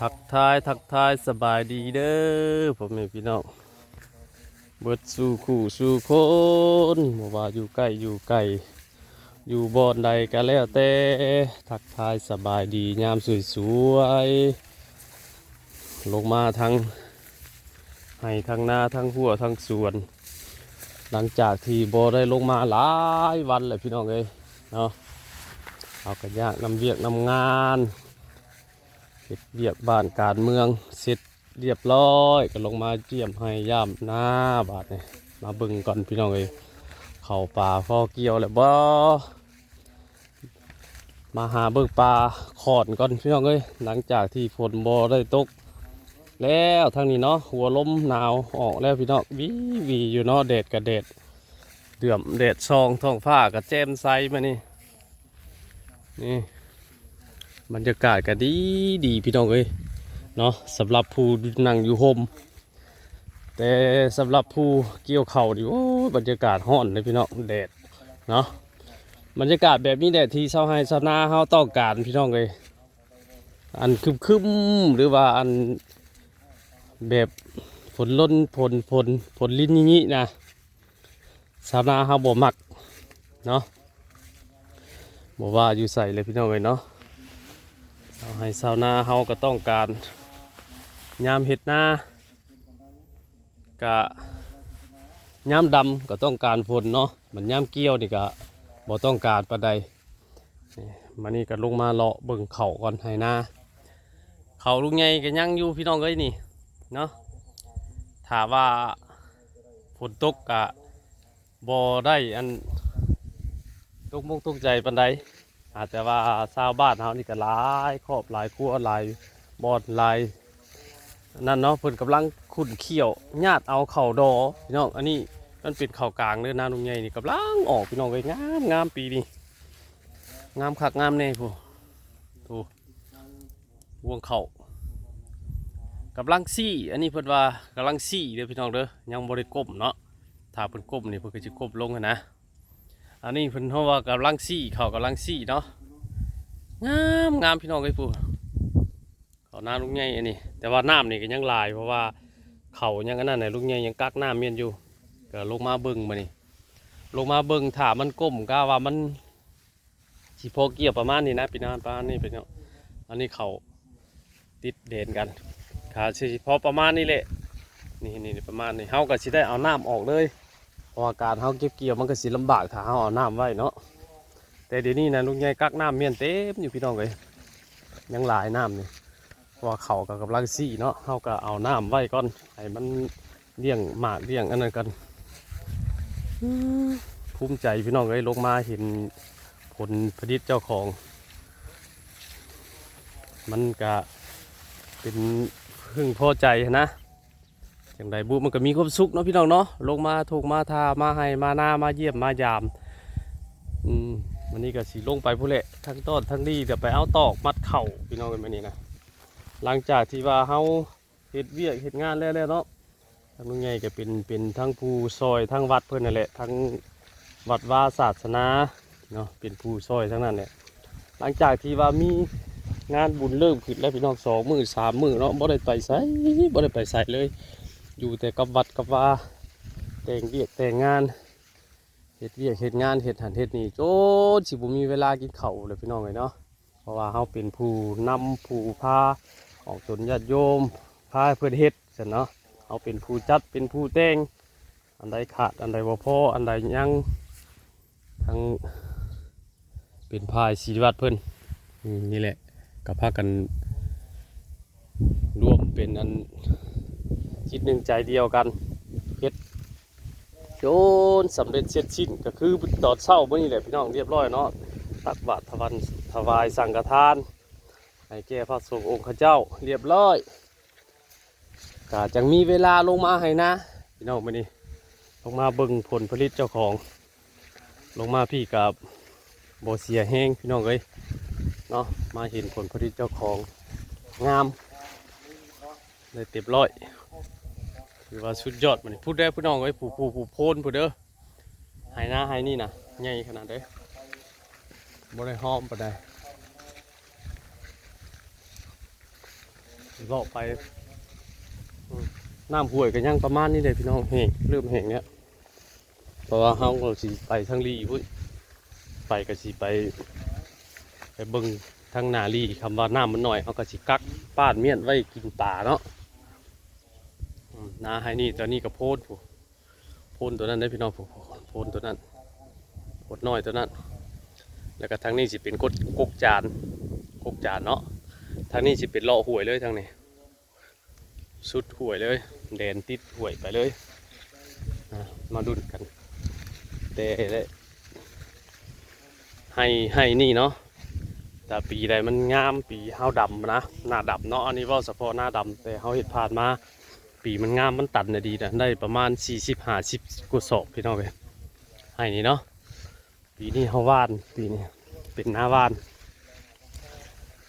ทักทายสบายดีเด้อพ่อแม่พี่น้องเบิดสู่คู่สู่คนบ่ว่าอยู่ใกล้อยู่ไกลอยู่บ่อนใดก็แล้วแต่ทักทายสบายดียามสวยๆลงมาทั้งให้ทั้งนาทั้งหัวทั้งสวนหลังจากที่บ่ได้ลงมาหลายวันเลยพี่น้องเอ้ยเนาะเอากันยากนำเวียกนำงานเฮ็ดเวียกบ้านการเมืองเสร็จเรียบร้อยก็ลงมาเยี่ยมให้ย่ำหน้าบาดนี่มาเบิ่งก่อนพี่น้องเอ้ยเข้าป่าพอเกี่ยวแล้วบ่มาหาเบิ่งปลาขอนก่อนพี่น้องเอ้ยหลังจากที่ฝนบ่ได้ตกแล้วทางนี้เนาะหัวลมหนาวออกแล้วพี่น้องวีอยู่เนาะแดดกับแดดเดือมแดดซองท้องฟ้ากับแจ่มใสมานี่บรรยากาศก็ดีพี่น้องเอ้ยเนาะสำหรับผู้นั่งอยู่โฮมแต่สำหรับผู้เกี่ยวเข่าดิโอ้บรรยากาศร้อนเลยพี่น้องแดดเนาะบรรยากาศแบบนี้แดดที่ชาวไร่ชาวนาเขาต้องการพี่น้องเอ้ยอันคึมหรือว่าอันแบบฝนล้นฝนลิ้นนี้นะชาวนาเขาบ่มักเนาะบ่ว่าอยู่ใส่เลยพี่น้องเอ้ยเนาะชาวไร่ชาวนาเขาก็ต้องการยามเห็ดนากะยามดำก็ต้องการฝนเนาะมันยามเกี่ยวนี่ก็บ่ต้องการปานใดมานี่ก็ลงมาเลาะเบิ่งเขาก่อนให้นาเขาลุงใหญ่ก็ยังอยู่พี่น้องเอ้ยนี่เนาะถ้าว่าฝนตกกะบ่ได้อันตกใจปานใดอาจจะว่าชาวบ้านเฮานี่ก็หลายครอบหลายครัวหลายบ่อนหลายนั่นเนาะเพิ่นกำลังขุดเขี้ยวญาติเอาเข่าดอพี่น้องอันนี้มันเป็นเข่ากลางเด้อนาลุงใหญ่นี่กำลังออกพี่น้องเอ้ยงามปีนี้งามคักงามแน่ผู้ถูวงเข่ากำลังซี่อันนี้เพิ่นว่ากำลังซี่เด้อพี่น้องเด้อยังบ่ได้ก้มเนาะถ้าเพิ่นก้มนี่เพิ่นก็สิก้มลงนะอันนี้เพิ่นเฮาว่ากำลังซี่เขากำลังซี่เนาะงามพี่น้องเอ้ยผู้เขานาลุงใหญ่อันนี้แต่ว่าน้ำนี่ก็ยังหลายเพราะว่าเขายังอันนั้นน่ะลุงใหญ่ยังกักน้ำเมียนอยู่ก็ลงมาเบิ่งมานี่ลงมาเบิ่งถ้ามันก้มก็ว่ามันสิพอเกี่ยวประมาณนี้นะพี่น้องประมาณนี้เป็นเนาะอันนี้เขาติดเด่นกันขาสิพอประมาณนี้แหละนี่ประมาณนี้เฮาก็สิได้เอาน้ำออกเลยเพราะอาการเฮาเก็บเกี่ยวมันก็สิลำบากถ้าเฮาเอาน้ำไว้เนาะแต่เดี๋ยวนี้นะลุงใหญ่กักน้ำเมียนเต็มอยู่พี่น้องเลยยังหลายน้ำนี่เพราะว่าเขาก็กำลังซี่เนาะเฮาก็เอาน้ำไว้ก่อนให้มันเลี้ยงหมากเลี้ยงอันนั้นกันภูมิใจพี่น้องเลยลงมาเห็นผลผลิตเจ้าของมันก็เป็นพึ่งพอใจนะอย่างไรบุมันก็มีความสุขเนาะพี่น้องเนาะลงมาถูกมาทามาให้มาหน้ามาเยี่ยมมายามวันนี้ก็สีลงไปผู้เละทั้งต้นทั้งดีเดี๋ยวไปเอาตอกมัดเข่าพี่น้องกันมานี่นะหลังจากที่ว่าเฮาเฮ็ดเวียกเฮ็ดงานแล้วเนาะทางนู้นไงก็เป็นทั้งผู้ซอยทั้งวัดเพื่อนนั่นแหละทั้งวัดวาศาสนาเนาะเป็นผู้ซอยทั้งนั้นแหละหลังจากที่ว่ามีงานบุญเริ่มขึ้นแล้วพี่น้อง2 มื้อ 3 มื้อเนาะบ่ได้ไปไสเลยอยู่แต่กับวัดกับว่าแต่งเวียกแต่งงานเฮ็ดเวียกเฮ็ดงานเฮ็ดหันเฮ็ดนี่โจนสิบ่มีเวลากินข้าวเลยพี่น้องเลยเนาะเพราะว่าเฮาเป็นผู้นำผู้พาออกจนญาติโยมพาเพื่อนเฮ็ดซั่นเนาะเฮาเป็นผู้จัดเป็นผู้แต่งอันใดขาดอันใดบ่พออันใดยังทั้งเป็นพายศิริวัตรเพิ่นนี่แหละก็พากันร่วมเป็นอันคิดหนึ่งใจเดียวกันเฮ็ดโจนสำเร็จเสร็จสิ้นก็คือตอนเช้ามื้อนี้แหละพี่น้องเรียบร้อยเนาะตักบาตรถวายสังฆทานให้แก่พระสงฆ์องค์ข้าเจ้าเรียบร้อยก็จังมีเวลาลงมาให้นะพี่น้องมื้อนี้ลงมาเบิ่งผลผลิตเจ้าของลงมาพี่กับบ่เสียแห้งพี่น้องเอ้ยเนาะมาเห็นผลผลิตเจ้าของงามเลยเต็มร้อยคือว่าสุดยอดมันพูดได้พี่น้องเอ้ยผู้โพนผู้เด้อหายหน้าหายนี่นะใหญ่ขนาดเด้บ่ได้หอมปานใด เลาะไปน้ำห้วยก็ยังประมาณนี้เลยพี่น้องแห้งเริ่มแห้งเนี้ยเพราะว่าเฮาก็สิไปทางลีพุ่นไปก็สิไปเบิ่งทางนาลีคำว่าน้ำมันหน่อยเฮาก็สิกักป้านเมียนไว้กินป่าเนาะนาให้นี่ตัวนี้ก็โพดผู้โพนตัวนั้นได้พี่น้องผู้โพนตัวนั้นโพดน้อยตัวนั้นแล้วก็ทางนี้สิเป็นกกจานเนาะทางนี้สิเป็นเลาะห้วยเลยทางนี้สุดห้วยเลยแดนติดห้วยไปเลยมาดุนกันแต่ให้นี่เนาะแต่ปีใดมันงามปีเฮาดำนะหน้าดำเนาะอันนี้ว่าเฉพาะหน้าดำแต่เฮาเห็ดผ่านมาปีมันงามมันตัดเนี่ยดีนะได้ประมาณ40-50กว่าศอกพี่น้องเลยให้นี่เนาะปีนี้เฮาว่านปีนี้เป็นหน้าว่าน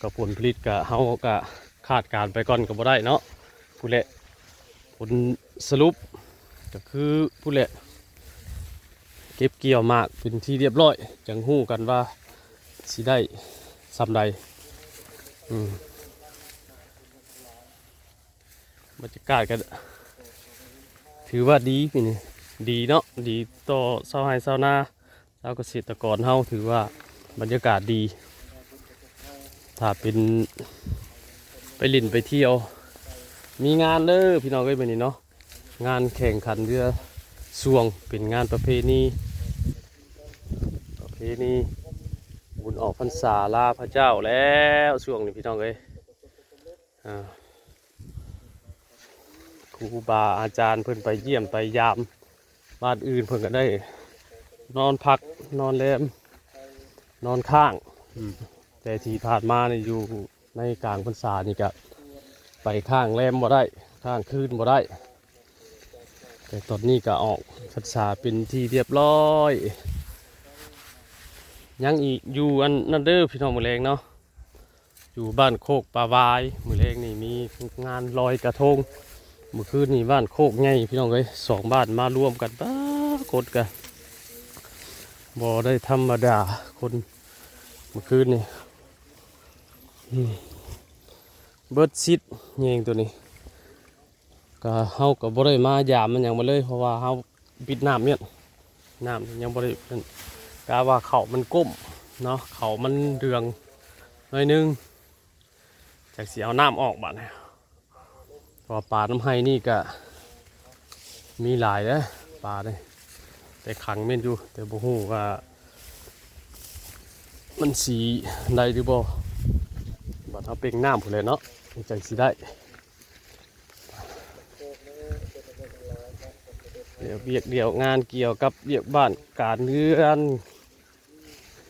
ก็ผลผลิตก็เฮาก็คาดการไปก่อนก็บ่ได้เนาะผู้เละผลสรุปก็คือผู้เละเก็บเกี่ยวมากเป็นที่เรียบร้อยจังหู้กันว่าสิได้สำใดบรรยากาศก็ถือว่าดีพี่นี่ดีเนาะดีต่อชาวไร่ชาวนาชาวเกษตรกรเฮาถือว่าบรรยากาศดีถ้าเป็นไปลิ่นไปเที่ยวมีงานเด้อพี่น้องเอ้ยมื้อนี้เนาะงานแข่งขันเรือสวงเป็นงานประเพณีบุญออกพรรษาลาพระเจ้าแล้วช่วงนี้พี่น้องเอ้ยครูบาอาจารย์เพิ่นไปเยี่ยมไปยามบ้านอื่นเพิ่นก็ได้นอนพักนอนแรมนอนข้างแต่ที่ผ่านมาเนี่ยอยู่ในกลางพรรษานี่ก็ไปข้างแรมบ่ได้ข้างคืนบ่ได้แต่ตอนนี้ก็ออกพรรษาเป็นที่เรียบร้อยยังอีกอยู่อันนั่นเด้อพี่น้องมื้อแรงเนาะอยู่บ้านโคกปลาวายมื้อแรงนี่มีงานลอยกระทงเมื่อคืนนี่บ้านโคกใหญ่พี่น้องเอ้ย2บ้านมารวมกันป้ากดกันบ่ได้ธรรมดาคนเมื่อคืนนี่เบิดซิดเงงตัวนี้ก็เฮาก็บ่ได้มายามมันหยังมาเลยเพราะว่าเฮาปิดน้ำเนี่ยน้ำยังบ่ได้กะว่าเขามันก้มเนาะเขามันเดืองหน่อยนึงจากสิเอาน้ำออกบัดนี้เพราะปลาน้ำไห้นี่ก็มีหลายนะปลาเนี่ยแต่ขังเม่นอยู่แต่บ่ฮู้ว่ามันสีได้หรือบ่บัดเฮาเป่งน้ำพุ่นเลยเนาะจังสิได้เดี๋ยวงานเกี่ยวกับเวียกบ้านการเรือน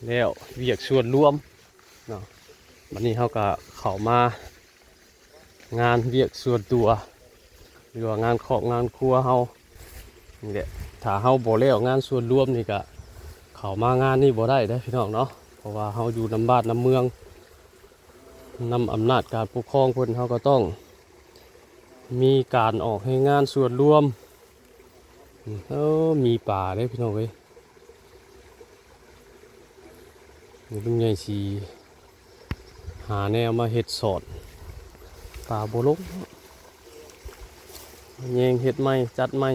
แล้วเวียกส่วนรวมเนาะวันนี้เขาก็เข้ามางานเวียกส่วนตัวหรือว่างานครอบงานครัวเฮานี่แหละถ้าเฮาบ่แล้วงานส่วนรวมนี่ก็เข้ามางานนี่บ่ได้เด้อพี่น้องเนาะเพราะว่าเฮาอยู่นำบ้านนำเมืองนำอำนาจการปกครองเพิ่นเฮาก็ต้องมีการออกให้งานส่วนรวมมีป่าเลยพี่น้องเว้ยนี่เป็นไงสิหาแนวมาเห็ดสอดป่าโบลกแยงเห็ดไม้จัดไม้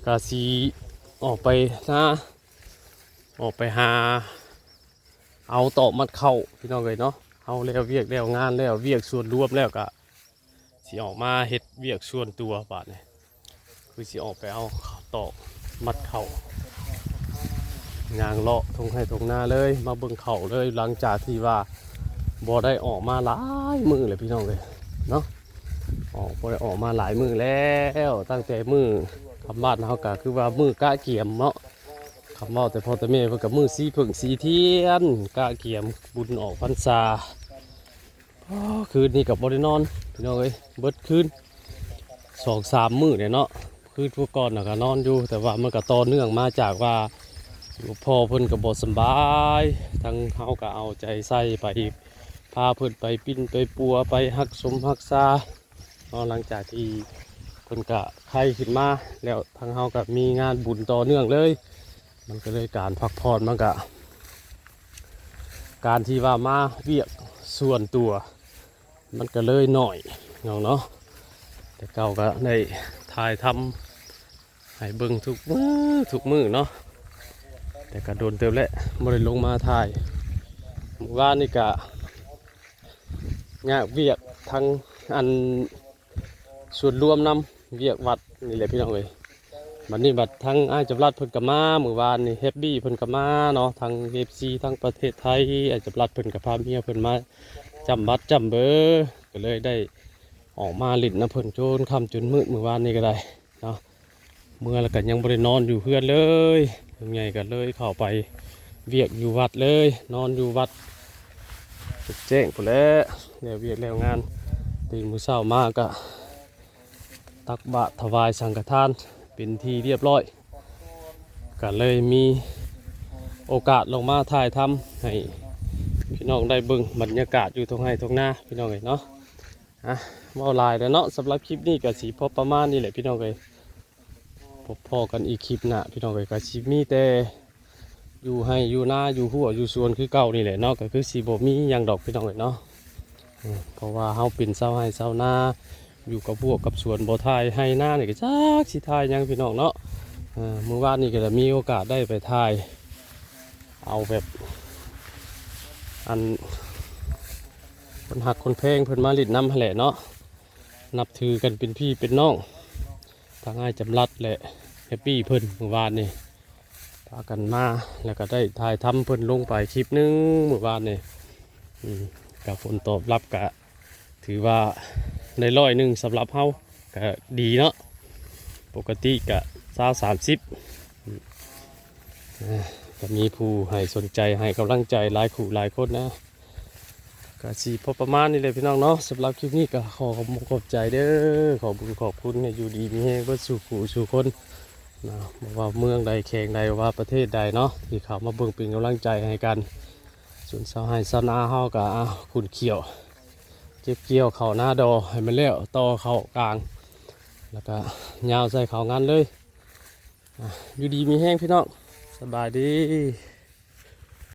กาสีออกไปนะออกไปหาเอาตอกมัดเข่าพี่น้องเลยเนาะเอาแล้วเวียกแล้วงานแล้วเวียกส่วนรวมแล้วก็สิออกมาเห็ดเวียกส่วนตัวบาดเนี่ยคือสิออกไปเอาตอกมัดเข่างางเลาะทงให้ทงหน้าเลยมาเบิ่งเข่าเลยหลังจากที่ว่าบ่ได้ออกมาหลายมือเลยพี่น้องเลยเนาะบ่ได้ออกมาหลายมือแล้วตั้งแต่มือทำบ้านเขาก็คือว่ามือกะเกี่ยมเนาะคำว่าแต่พอแต่แม่เพิ่นกับมือสีผึ่งสีเทียนกะเกี่ยมบุญออกพรรษาคืนนี้กับบริโนอนพี่น้องเอ้ยเบิดคืน2-3 มื้อเนี่ยเนาะคืนพวกก่อนน่ะก็นอนอยู่แต่ว่ามันก็ต่อเนื่องมาจากว่าพ่อเพิ่นก็บ่สบายทั้งเฮาก็เอาใจใส่ไปพาเพิ่นไปปิ้นไปปัวไปหักสมหักษาหลังจากที่เพิ่นก็ไข้ขึ้นมาแล้วทางเฮาก็มีงานบุญต่อเนื่องเลยมันก็เลยการพักผ่อนมันก็ การที่ว่ามาเวียกส่วนตัวมันก็เลยหน่อยเนาะแต่เก่าก็ได้ถ่ายทำให้เบิ่งทุกมื้อเนาะแต่ก็โดนเติมแล้วบ่ได้ลงมาถ่ายเมื่อวานนี่ก็ยากเวียกทั้งอันส่วนรวมนำเวียกวัดนี่แหละพี่น้องเอ้ยบัดนี้บัดทั้งอ้ายจำรัดเพิ่นก็มาเมื่อวานนี่เฮปปี้เพิ่นก็มาเนาะทั้ง FC ทั้งประเทศไทยอ้ายจำรัดเพิ่นก็พาเมียเพิ่นมาจำบัดจำเบอร์ก็เลยได้ออกมาลิ้นน้ำเพิ่นจนค่ำจนมืดเมื่อวานนี้ก็ได้เนาะเมื่อแล้วก็ยังบ่ได้นอนอยู่เพื่อนเลยยังไงก็เลยเข้าไปเวียกอยู่วัดเลยนอนอยู่วัดแจ้งพุ่นแหล้วแล้วเวียกแล้วงานตื่นมื้อเช้ามาก็ตักบาตรถวายสังฆทานเป็นที่เรียบร้อยก็เลยมีโอกาสลงมาถ่ายทำให้พี่น้องได้เบิ่งบรรยากาศอยู่ตรงไห้ตรงหน้าพี่น้องเอ้ยเนาะเว้าหลายแล้วเนาะสำหรับคลิปนี้ก็สิพอประมาณนี้แหละพี่น้องเอ้ยพบพอกันอีกคลิปหน้าพี่น้องเอ้ยก็สิมีแต่อยู่ให้อยู่หน้าอยู่หัวอยู่สวนคือเก่านี่แหละเนาะก็คือสิบ่มีหยังดอกพี่น้องเอ้ยเนาะเพราะว่าเฮาเป็นเช้าให้เช้าหน้าอยู่กับพวกกับสวนบ่ทายให้หน้านี่ก็จักสิทายหยังพี่น้องเนาะเมื่อวานนี้ก็ได้มีโอกาสได้ไปทายเอาแบบอันคนหักคนแพงเพิ่นมาลิดน้ำแหละเนาะนับถือกันเป็นพี่เป็นน้องทางอ้ายจำรัดแหละแฮปปี้เพิ่นเมื่อวานนี่พากันมาแล้วก็ได้ถ่ายทำเพิ่นลงไปคลิปนึงเมื่อวานนี่กับผลตอบรับก็ถือว่าใน100สำหรับเฮาก็ดีเนาะปกติก็20-30ก็มีผู้ให้สนใจให้กำลังใจหลายคู่หลายคนนะก็สิพอประมาณนี้เลยพี่น้องเนาะสำหรับคลิปนี้ก็ขอบใจเด้อขอบคุณเนี่ยอยู่ดีมีแห้งเพื่อสู่ผู้สู่คนนะว่าเมืองใดแข่งใดว่าประเทศใดเนาะที่เขามาเบิ่งเป็นกำลังใจให้กันส่วนชาวไร่ชาวนาเฮาก็ขุนเขียวเก็บเกี่ยวเข้าหน้าดอให้มันแล้วต่อเข้ากลางแล้วก็ยาวใส่เขางานเลยอยู่ดีมีแห้งพี่น้องสบายดี